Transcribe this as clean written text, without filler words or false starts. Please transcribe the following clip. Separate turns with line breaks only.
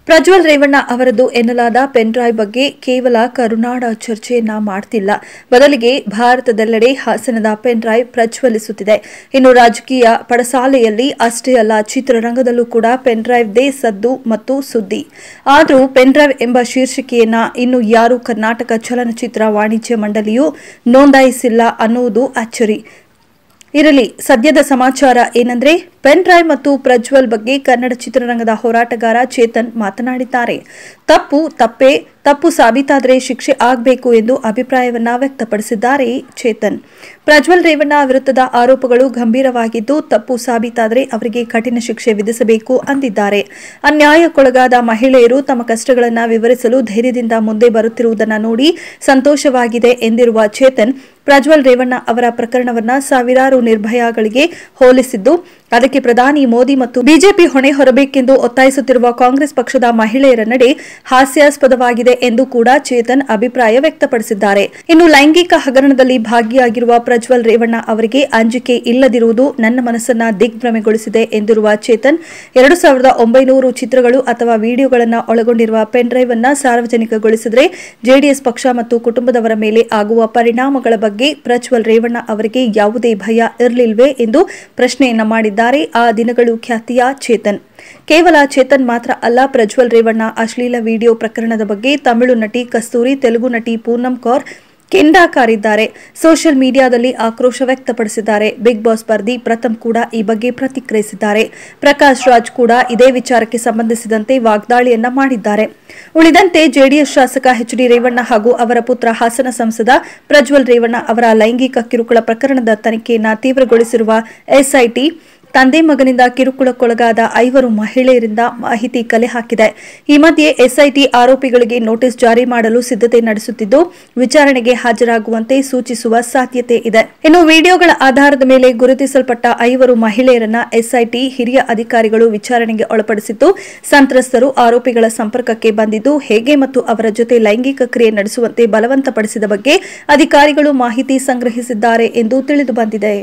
ಪ್ರಜ್ವಲ್ ರೇವಣ್ಣ ಅವರದ್ದು ಎನ್ನಲಾದ pen drive ಬಗ್ಗೆ ಕೇವಲ ಕರುನಾಡ ಚರ್ಚೆಯನ್ನ ಮಾಡ್ತಿಲ್ಲ, ಬದಲಿಗೆ ಭಾರತದೆಲ್ಲೆಡೆ ಹಾಸನದ ಪೆನ್ ಡ್ರೈವ್ ಪ್ರಜ್ವಲಿಸುತ್ತಿದೆ. ಇನ್ನು ರಾಜಕೀಯ ಪಡಸಾಲೆಯಲ್ಲಿ ಅಷ್ಟೇ ಅಲ್ಲ, ಚಿತ್ರರಂಗದಲ್ಲೂ ಕೂಡ ಪೆನ್ ಡ್ರೈವ್ದೇ ಸದ್ದು ಮತ್ತು ಸುದ್ದಿ. ಆದರೂ ಪೆನ್ ಡ್ರೈವ್ ಎಂಬ ಶೀರ್ಷಿಕೆಯನ್ನ ಇನ್ನು ಯಾರೂ ಕರ್ನಾಟಕ ಚಲನಚಿತ್ರ ವಾಣಿಜ್ಯ ಮಂಡಳಿಯು ನೋಂದಾಯಿಸಿಲ್ಲ ಅನ್ನುವುದು ಅಚ್ಚರಿ. ಇರಲಿ, ಸದ್ಯದ ಸಮಾಚಾರ ಏನಂದ್ರೆ ಪೆನ್ ಡ್ರೈವ್ ಮತ್ತು ಪ್ರಜ್ವಲ್ ಬಗ್ಗೆ ಕನ್ನಡ ಚಿತ್ರರಂಗದ ಹೋರಾಟಗಾರ ಚೇತನ್ ಮಾತನಾಡಿದ್ದಾರೆ. ತಪ್ಪು ಸಾಬೀತಾದರೆ ಶಿಕ್ಷೆ ಆಗಬೇಕು ಎಂದು ಅಭಿಪ್ರಾಯವನ್ನ ವ್ಯಕ್ತಪಡಿಸಿದ್ದಾರೆ ಚೇತನ್. ಪ್ರಜ್ವಲ್ ರೇವಣ್ಣ ವಿರುದ್ಧದ ಆರೋಪಗಳು ಗಂಭೀರವಾಗಿದ್ದು, ತಪ್ಪು ಸಾಬೀತಾದರೆ ಅವರಿಗೆ ಕಠಿಣ ಶಿಕ್ಷೆ ವಿಧಿಸಬೇಕು ಅಂದಿದ್ದಾರೆ. ಅನ್ಯಾಯಕ್ಕೊಳಗಾದ ಮಹಿಳೆಯರು ತಮ್ಮ ಕಷ್ಟಗಳನ್ನು ವಿವರಿಸಲು ಧೈರ್ಯದಿಂದ ಮುಂದೆ ಬರುತ್ತಿರುವುದನ್ನು ನೋಡಿ ಸಂತೋಷವಾಗಿದೆ ಎಂದಿರುವ ಚೇತನ್, ಪ್ರಜ್ವಲ್ ರೇವಣ್ಣ ಅವರ ಪ್ರಕರಣವನ್ನ ಸಾವಿರಾರು ನಿರ್ಭಯಾಗಳಿಗೆ ಹೋಲಿಸಿದ್ದು, ಅದಕ್ಕೆ ಪ್ರಧಾನಿ ಮೋದಿ ಮತ್ತು ಬಿಜೆಪಿ ಹೊಣೆ ಹೊರಬೇಕೆಂದು ಒತ್ತಾಯಿಸುತ್ತಿರುವ ಕಾಂಗ್ರೆಸ್ ಪಕ್ಷದ ಮಹಿಳೆಯರ ನಡೆ ಹಾಸ್ಯಾಸ್ಪದವಾಗಿದೆ ಎಂದು ಕೂಡ ಚೇತನ್ ಅಭಿಪ್ರಾಯ ವ್ಯಕ್ತಪಡಿಸಿದ್ದಾರೆ. ಇನ್ನು ಲೈಂಗಿಕ ಹಗರಣದಲ್ಲಿ ಭಾಗಿಯಾಗಿರುವ ಪ್ರಜ್ವಲ್ ರೇವಣ್ಣ ಅವರಿಗೆ ಅಂಜಿಕೆ ಇಲ್ಲದಿರುವುದು ನನ್ನ ಮನಸ್ಸನ್ನ ದಿಗ್ಭ್ರಮೆಗೊಳಿಸಿದೆ ಎಂದಿರುವ ಚೇತನ್, 2900 ಚಿತ್ರಗಳು ಅಥವಾ ವಿಡಿಯೋಗಳನ್ನು ಒಳಗೊಂಡಿರುವ ಪೆನ್ ಡ್ರೈವ್ ಅನ್ನು ಸಾರ್ವಜನಿಕಗೊಳಿಸಿದರೆ ಜೆಡಿಎಸ್ ಪಕ್ಷ ಮತ್ತು ಕುಟುಂಬದವರ ಮೇಲೆ ಆಗುವ ಪರಿಣಾಮಗಳ ಬಗ್ಗೆ ಪ್ರಜ್ವಲ್ ರೇವಣ್ಣ ಅವರಿಗೆ ಯಾವುದೇ ಭಯ ಇರಲಿಲ್ವೇ ಎಂದು ಪ್ರಶ್ನೆಯನ್ನ ಮಾಡಿದ್ದಾರೆ ಆ ದಿನಗಳು ಖ್ಯಾತಿಯ ಚೇತನ್. ಕೇವಲ ಚೇತನ್ ಮಾತ್ರ ಅಲ್ಲ, ಪ್ರಜ್ವಲ್ ರೇವಣ್ಣ ಅಶ್ಲೀಲ ವಿಡಿಯೋ ಪ್ರಕರಣದ ಬಗ್ಗೆ ತಮಿಳು ನಟಿ ಕಸ್ತೂರಿ, ತೆಲುಗು ನಟಿ ಪೂನಂ ಕೌರ್ ಕೆಂಡಕಾರಿದ್ದಾರೆ. ಸೋಷಿಯಲ್ ಮೀಡಿಯಾದಲ್ಲಿ ಆಕ್ರೋಶ ವ್ಯಕ್ತಪಡಿಸಿದ್ದಾರೆ. ಬಿಗ್ ಬಾಸ್ ಸ್ಪರ್ಧಿ ಪ್ರಥಮ್ ಕೂಡ ಈ ಬಗ್ಗೆ ಪ್ರತಿಕ್ರಿಯಿಸಿದ್ದಾರೆ. ಪ್ರಕಾಶ್ ರಾಜ್ ಕೂಡ ಇದೇ ವಿಚಾರಕ್ಕೆ ಸಂಬಂಧಿಸಿದಂತೆ ವಾಗ್ದಾಳಿಯನ್ನ ಮಾಡಿದ್ದಾರೆ. ಉಳಿದಂತೆ ಜೆಡಿಎಸ್ ಶಾಸಕ ಎಚ್ ಡಿ ರೇವಣ್ಣ ಹಾಗೂ ಅವರ ಪುತ್ರ ಹಾಸನ ಸಂಸದ ಪ್ರಜ್ವಲ್ ರೇವಣ್ಣ ಅವರ ಲೈಂಗಿಕ ಕಿರುಕುಳ ಪ್ರಕರಣದ ತನಿಖೆಯನ್ನು ತೀವ್ರಗೊಳಿಸಿರುವ ಎಸ್ಐಟಿ ತಂದೆ ಮಗನಿಂದ ಕಿರುಕುಳಕ್ಕೊಳಗಾದ 5 ಮಹಿಳೆಯರಿಂದ ಮಾಹಿತಿ ಕಲೆ ಹಾಕಿದೆ. ಈ ಮಧ್ಯೆ ಎಸ್ಐಟಿ ಆರೋಪಿಗಳಿಗೆ ನೋಟಿಸ್ ಜಾರಿ ಮಾಡಲು ಸಿದ್ಧತೆ ನಡೆಸುತ್ತಿದ್ದು, ವಿಚಾರಣೆಗೆ ಹಾಜರಾಗುವಂತೆ ಸೂಚಿಸುವ ಸಾಧ್ಯತೆ ಇದೆ. ಇನ್ನು ವಿಡಿಯೋಗಳ ಆಧಾರದ ಮೇಲೆ ಗುರುತಿಸಲ್ಪಟ್ಟ 5 ಮಹಿಳೆಯರನ್ನ ಎಸ್ಐಟಿ ಹಿರಿಯ ಅಧಿಕಾರಿಗಳು ವಿಚಾರಣೆಗೆ ಒಳಪಡಿಸಿದ್ದು, ಸಂತ್ರಸ್ತರು ಆರೋಪಿಗಳ ಸಂಪರ್ಕಕ್ಕೆ ಬಂದಿದ್ದು ಹೇಗೆ ಮತ್ತು ಅವರ ಜೊತೆ ಲೈಂಗಿಕ ಕ್ರಿಯೆ ನಡೆಸುವಂತೆ ಬಲವಂತಪಡಿಸಿದ ಬಗ್ಗೆ ಅಧಿಕಾರಿಗಳು ಮಾಹಿತಿ ಸಂಗ್ರಹಿಸಿದ್ದಾರೆ ಎಂದು ತಿಳಿದು ಬಂದಿದೆ.